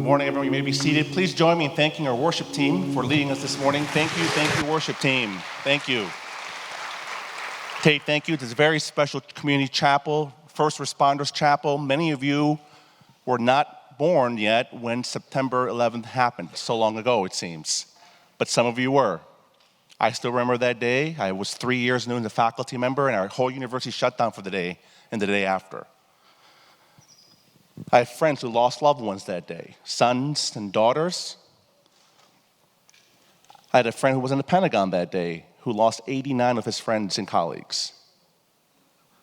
morning, everyone. You may be seated. Please join me in thanking our worship team for leading us this morning. Thank you, worship team. Thank you. Tate, thank you. This is a very special community chapel, First Responders Chapel. Many of you were not born yet when September 11th happened, so long ago it seems, but some of you were. I still remember that day. I was 3 years new as a faculty member, and our whole university shut down for the day and the day after. I have friends who lost loved ones that day, sons and daughters. I had a friend who was in the Pentagon that day who lost 89 of his friends and colleagues.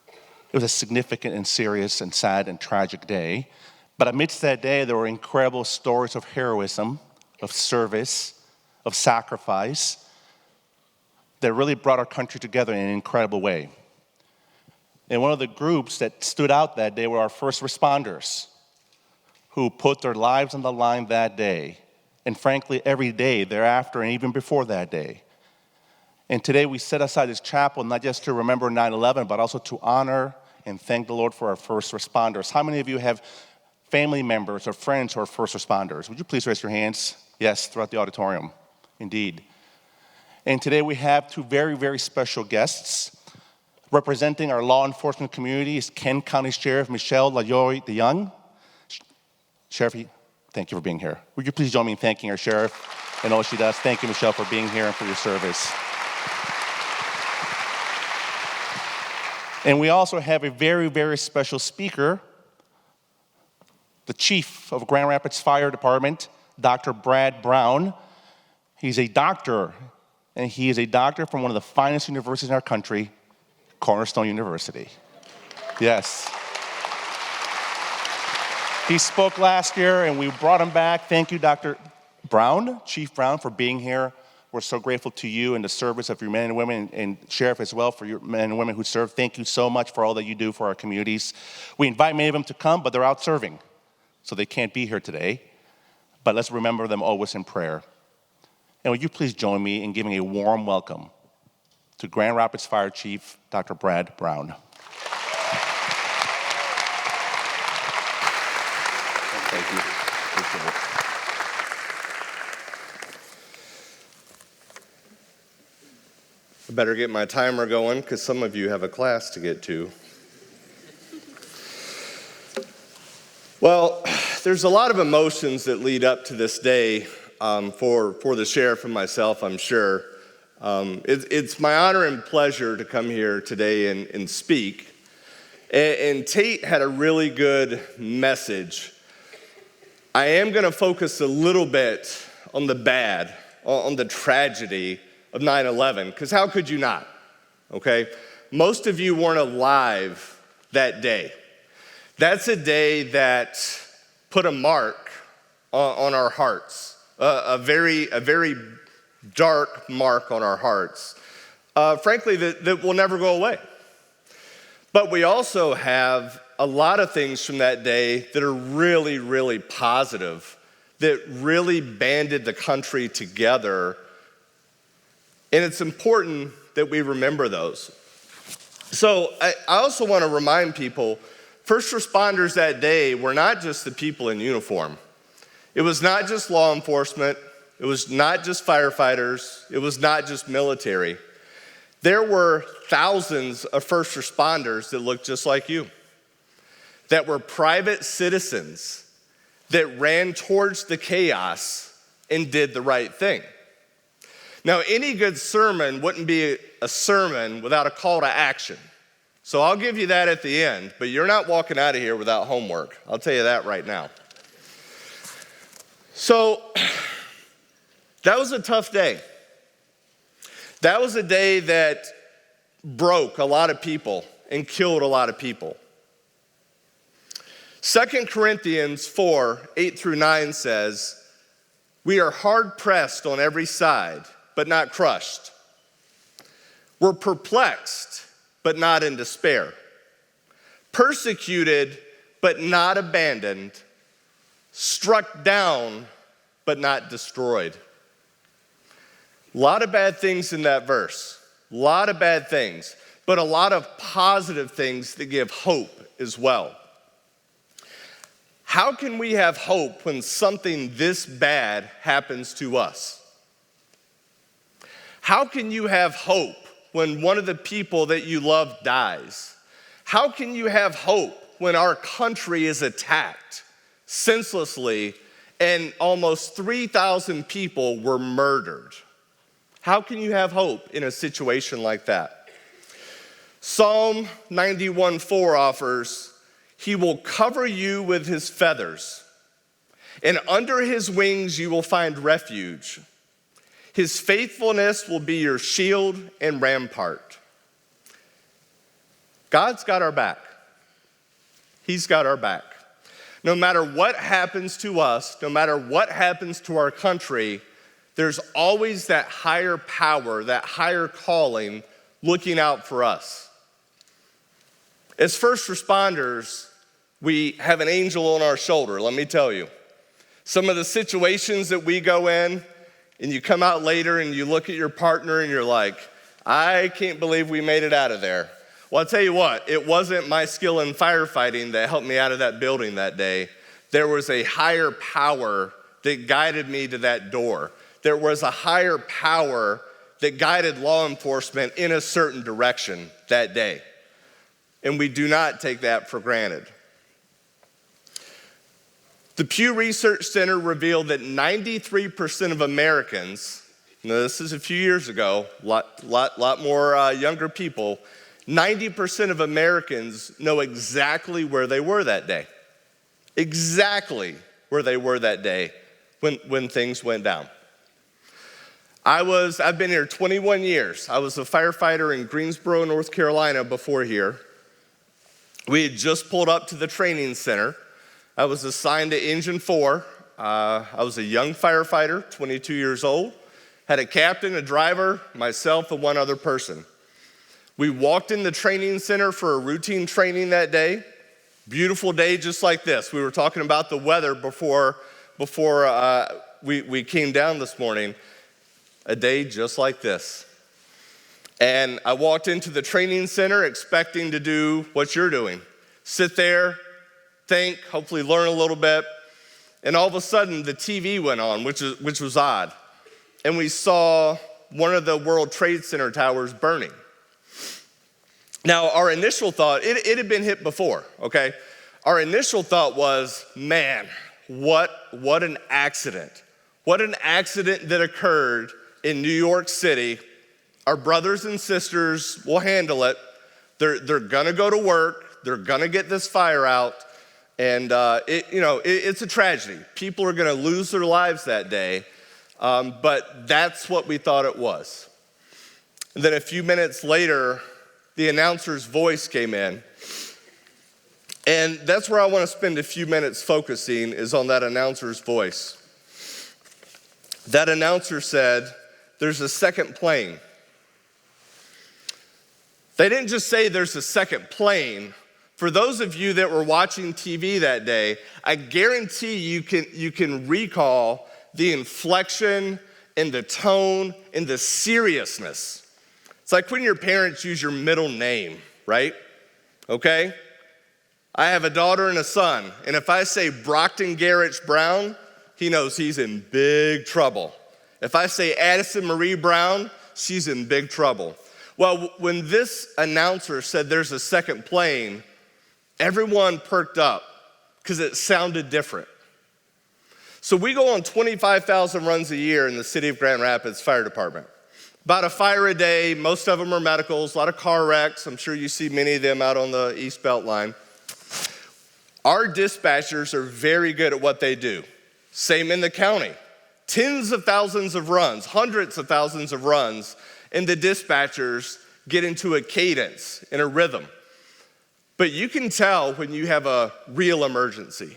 It was a significant and serious and sad and tragic day. But amidst that day, there were incredible stories of heroism, of service, of sacrifice that really brought our country together in an incredible way. And one of the groups that stood out that day were our first responders, who put their lives on the line that day, and frankly, every day thereafter and even before that day. And today we set aside this chapel not just to remember 9/11, but also to honor and thank the Lord for our first responders. How many of you have family members or friends who are first responders? Would you please raise your hands? Yes, throughout the auditorium, indeed. And today we have two very, very special guests. Representing our law enforcement community is Kent County Sheriff Michelle Lajoy DeYoung. Sheriff, thank you for being here. Would you please join me in thanking our sheriff and all she does? Thank you, Michelle, for being here and for your service. And we also have a very, very special speaker, the chief of Grand Rapids Fire Department, Dr. Brad Brown. He's a doctor, and he is a doctor from one of the finest universities in our country, Cornerstone University. Yes. He spoke last year, and we brought him back. Thank you, Dr. Brown, Chief Brown, for being here. We're so grateful to you and the service of your men and women, and Sheriff as well, for your men and women who serve. Thank you so much for all that you do for our communities. We invite many of them to come, but they're out serving, so they can't be here today. But let's remember them always in prayer. And would you please join me in giving a warm welcome to Grand Rapids Fire Chief, Dr. Brad Brown. Thank you. Appreciate it. I better get my timer going because some of you have a class to get to. Well, there's a lot of emotions that lead up to this day for the sheriff and myself, I'm sure. It's my honor and pleasure to come here today and speak. And Tate had a really good message. I am going to focus a little bit on the bad, on the tragedy of 9/11, because how could you not, okay? Most of you weren't alive that day. That's a day that put a mark on our hearts, a very dark mark on our hearts, frankly, that will never go away. But we also have a lot of things from that day that are really, really positive, that really banded the country together. And it's important that we remember those. So I also want to remind people, first responders that day were not just the people in uniform. It was not just law enforcement. It was not just firefighters. It was not just military. There were thousands of first responders that looked just like you, that were private citizens that ran towards the chaos and did the right thing. Now, any good sermon wouldn't be a sermon without a call to action. So I'll give you that at the end, but you're not walking out of here without homework. I'll tell you that right now. So that was a tough day. That was a day that broke a lot of people and killed a lot of people. 2 Corinthians 4:8-9 says, "We are hard pressed on every side, but not crushed. We're perplexed, but not in despair. Persecuted, but not abandoned. Struck down, but not destroyed." A lot of bad things in that verse. A lot of bad things, but a lot of positive things that give hope as well. How can we have hope when something this bad happens to us? How can you have hope when one of the people that you love dies? How can you have hope when our country is attacked senselessly and almost 3,000 people were murdered? How can you have hope in a situation like that? Psalm 91:4 offers, "He will cover you with his feathers, and under his wings you will find refuge. His faithfulness will be your shield and rampart." God's got our back. He's got our back. No matter what happens to us, no matter what happens to our country, there's always that higher power, that higher calling looking out for us. As first responders, we have an angel on our shoulder, let me tell you. Some of the situations that we go in, and you come out later and you look at your partner and you're like, I can't believe we made it out of there. Well, I'll tell you what, it wasn't my skill in firefighting that helped me out of that building that day. There was a higher power that guided me to that door. There was a higher power that guided law enforcement in a certain direction that day. And we do not take that for granted. The Pew Research Center revealed that 93% of Americans, now this is a few years ago, lot more younger people, 90% of Americans know exactly where they were that day. Exactly where they were that day when things went down. I've been here 21 years. I was a firefighter in Greensboro, North Carolina before here. We had just pulled up to the training center. I was assigned to Engine 4. I was a young firefighter, 22 years old. Had a captain, a driver, myself, and one other person. We walked in the training center for a routine training that day. Beautiful day just like this. We were talking about the weather before we came down this morning. A day just like this. And I walked into the training center expecting to do what you're doing. Sit there, think, hopefully learn a little bit. And all of a sudden the TV went on, which was odd. And we saw one of the World Trade Center towers burning. Now, our initial thought, it had been hit before, okay? Our initial thought was, man, what an accident. What an accident that occurred in New York City. Our brothers and sisters will handle it. They're gonna go to work. They're gonna get this fire out. And it's a tragedy. People are gonna lose their lives that day. But that's what we thought it was. And then a few minutes later, the announcer's voice came in. And that's where I want to spend a few minutes focusing, is on that announcer's voice. That announcer said, there's a second plane. They didn't just say there's a second plane. For those of you that were watching TV that day, I guarantee you can recall the inflection and the tone and the seriousness. It's like when your parents use your middle name, right? Okay? I have a daughter and a son, and if I say Brockton Garrett Brown, he knows he's in big trouble. If I say Addison Marie Brown, she's in big trouble. Well, when this announcer said there's a second plane, everyone perked up because it sounded different. So we go on 25,000 runs a year in the city of Grand Rapids Fire Department. About a fire a day, most of them are medicals, a lot of car wrecks. I'm sure you see many of them out on the East Belt line. Our dispatchers are very good at what they do. Same in the county. Tens of thousands of runs, hundreds of thousands of runs, and the dispatchers get into a cadence, in a rhythm. But you can tell when you have a real emergency.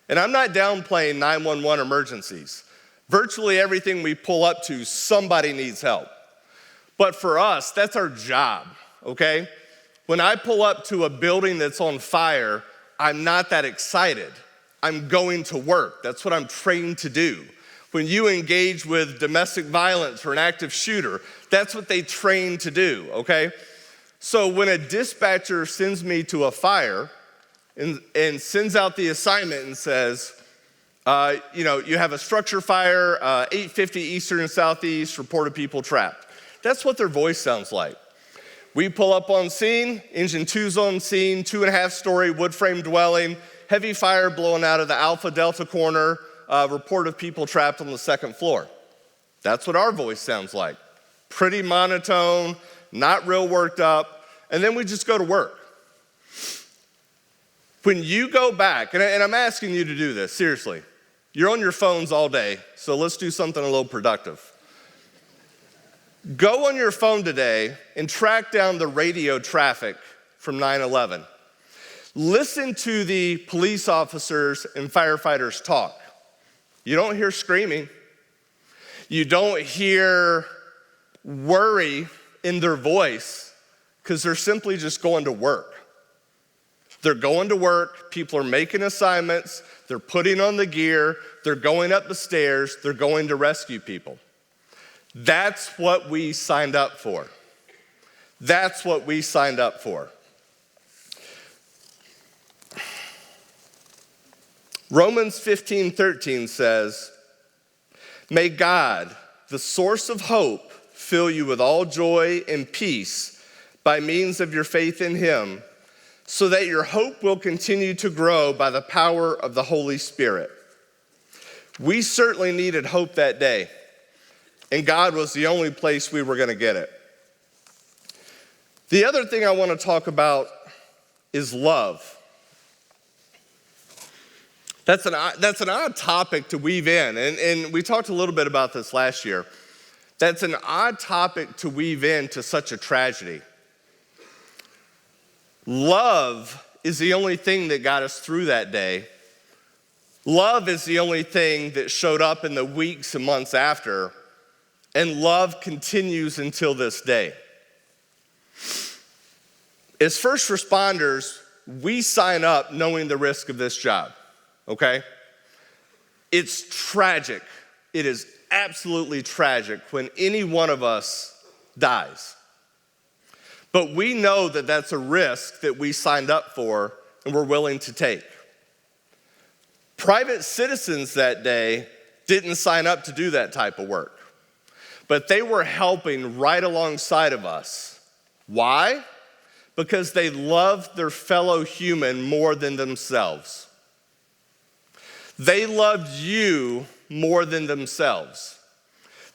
And I'm not downplaying 911 emergencies. Virtually everything we pull up to, somebody needs help. But for us, that's our job, okay? When I pull up to a building that's on fire, I'm not that excited. I'm going to work. That's what I'm trained to do. When you engage with domestic violence or an active shooter, that's what they train to do, okay? So when a dispatcher sends me to a fire, and sends out the assignment and says, you have a structure fire, 850 Eastern and Southeast, reported people trapped. That's what their voice sounds like. We pull up on scene, engine 2's on scene, 2.5-story wood frame dwelling, heavy fire blowing out of the Alpha Delta corner, report of people trapped on the 2nd floor. That's what our voice sounds like. Pretty monotone, not real worked up, and then we just go to work. When you go back, and I'm asking you to do this, seriously, you're on your phones all day, so let's do something a little productive. Go on your phone today and track down the radio traffic from 9/11. Listen to the police officers and firefighters talk. You don't hear screaming. You don't hear worry in their voice because they're simply just going to work. They're going to work, people are making assignments, they're putting on the gear, they're going up the stairs, they're going to rescue people. That's what we signed up for. That's what we signed up for. Romans 15:13 says, "May God, the source of hope, fill you with all joy and peace by means of your faith in him, so that your hope will continue to grow by the power of the Holy Spirit." We certainly needed hope that day, and God was the only place we were going to get it. The other thing I want to talk about is love. That's an odd topic to weave in, and we talked a little bit about this last year. That's an odd topic to weave into such a tragedy. Love is the only thing that got us through that day. Love is the only thing that showed up in the weeks and months after, and love continues until this day. As first responders, we sign up knowing the risk of this job, okay? It's tragic. It is absolutely tragic when any one of us dies. But we know that that's a risk that we signed up for and we're willing to take. Private citizens that day didn't sign up to do that type of work, but they were helping right alongside of us. Why? Because they loved their fellow human more than themselves. They loved you more than themselves.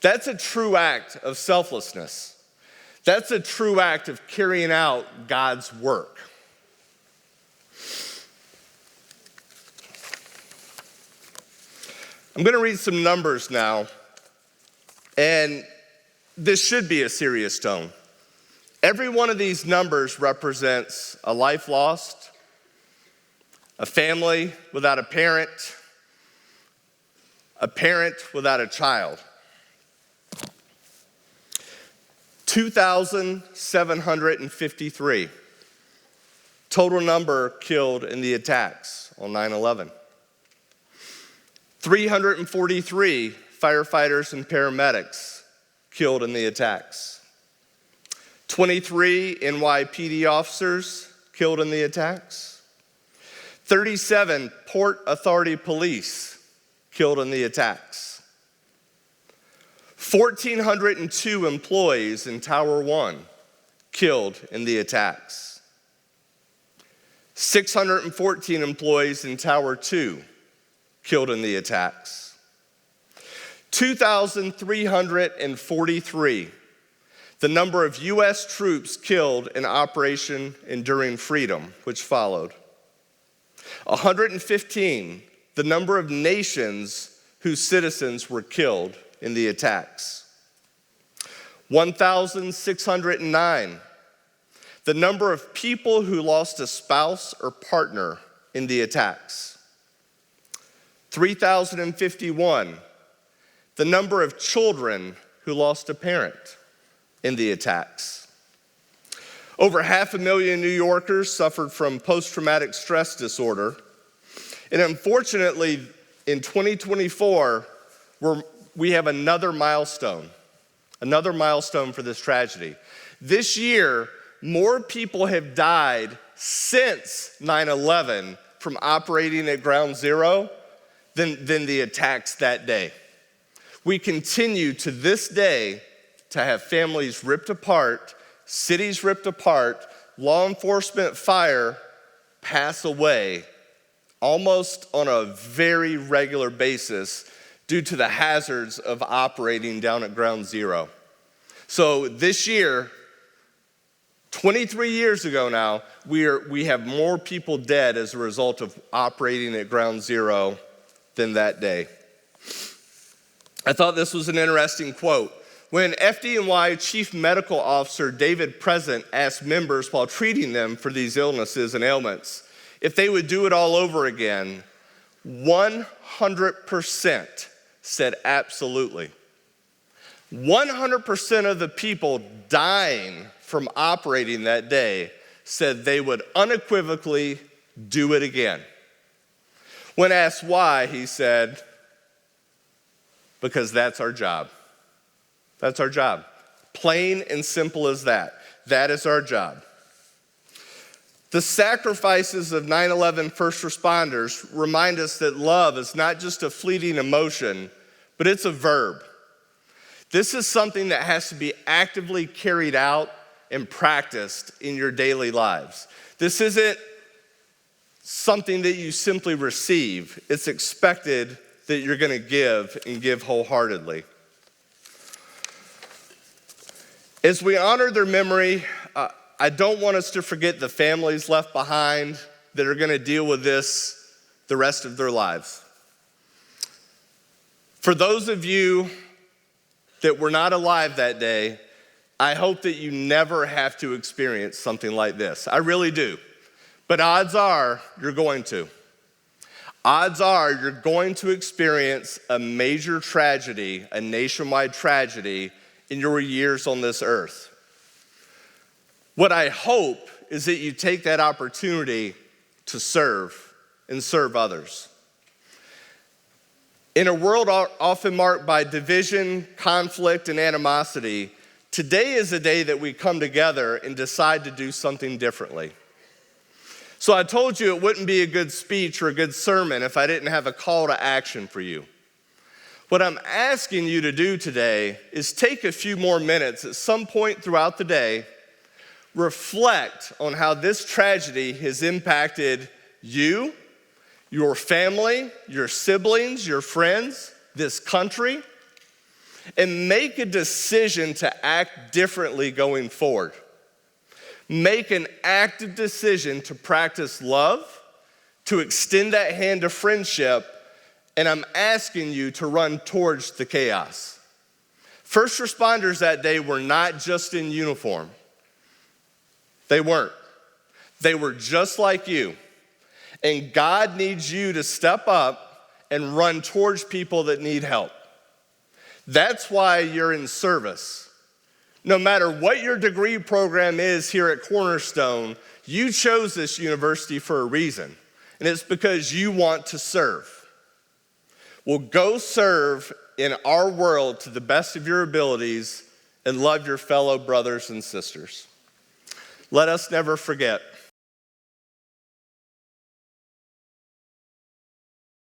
That's a true act of selflessness. That's a true act of carrying out God's work. I'm going to read some numbers now, and this should be a serious tone. Every one of these numbers represents a life lost, a family without a parent without a child. 2,753 total number killed in the attacks on 9/11. 343 firefighters and paramedics killed in the attacks. 23 NYPD officers killed in the attacks. 37 Port Authority police killed in the attacks. 1,402 employees in Tower 1 killed in the attacks. 614 employees in Tower 2 killed in the attacks. 2,343, the number of U.S. troops killed in Operation Enduring Freedom, which followed. 115, the number of nations whose citizens were killed in the attacks. 1,609, the number of people who lost a spouse or partner in the attacks. 3,051, the number of children who lost a parent in the attacks. Over 500,000 New Yorkers suffered from post-traumatic stress disorder. And unfortunately, in 2024, we have another milestone for this tragedy. This year, more people have died since 9/11 from operating at ground zero than the attacks that day. We continue to this day to have families ripped apart, cities ripped apart, law enforcement, fire pass away almost on a very regular basis due to the hazards of operating down at ground zero. So this year, 23 years ago now, we have more people dead as a result of operating at ground zero than that day. I thought this was an interesting quote. When FDNY Chief Medical Officer David Present asked members while treating them for these illnesses and ailments if they would do it all over again, 100% said absolutely. 100% of the people dying from operating that day said they would unequivocally do it again. When asked why, he said, because that's our job. That's our job. Plain and simple as that. That is our job. The sacrifices of 9/11 first responders remind us that love is not just a fleeting emotion, but it's a verb. This is something that has to be actively carried out and practiced in your daily lives. This isn't something that you simply receive. It's expected that you're going to give and give wholeheartedly. As we honor their memory, I don't want us to forget the families left behind that are going to deal with this the rest of their lives. For those of you that were not alive that day, I hope that you never have to experience something like this. I really do. But odds are you're going to. Odds are you're going to experience a major tragedy, a nationwide tragedy in your years on this earth. What I hope is that you take that opportunity to serve and serve others. In a world often marked by division, conflict, and animosity, today is a day that we come together and decide to do something differently. So I told you it wouldn't be a good speech or a good sermon if I didn't have a call to action for you. What I'm asking you to do today is take a few more minutes at some point throughout the day, reflect on how this tragedy has impacted you, your family, your siblings, your friends, this country, and make a decision to act differently going forward. Make an active decision to practice love, to extend that hand of friendship, and I'm asking you to run towards the chaos. First responders that day were not just in uniform. They weren't. They were just like you. And God needs you to step up and run towards people that need help. That's why you're in service. No matter what your degree program is here at Cornerstone, you chose this university for a reason, and it's because you want to serve. Well, go serve in our world to the best of your abilities and love your fellow brothers and sisters. Let us never forget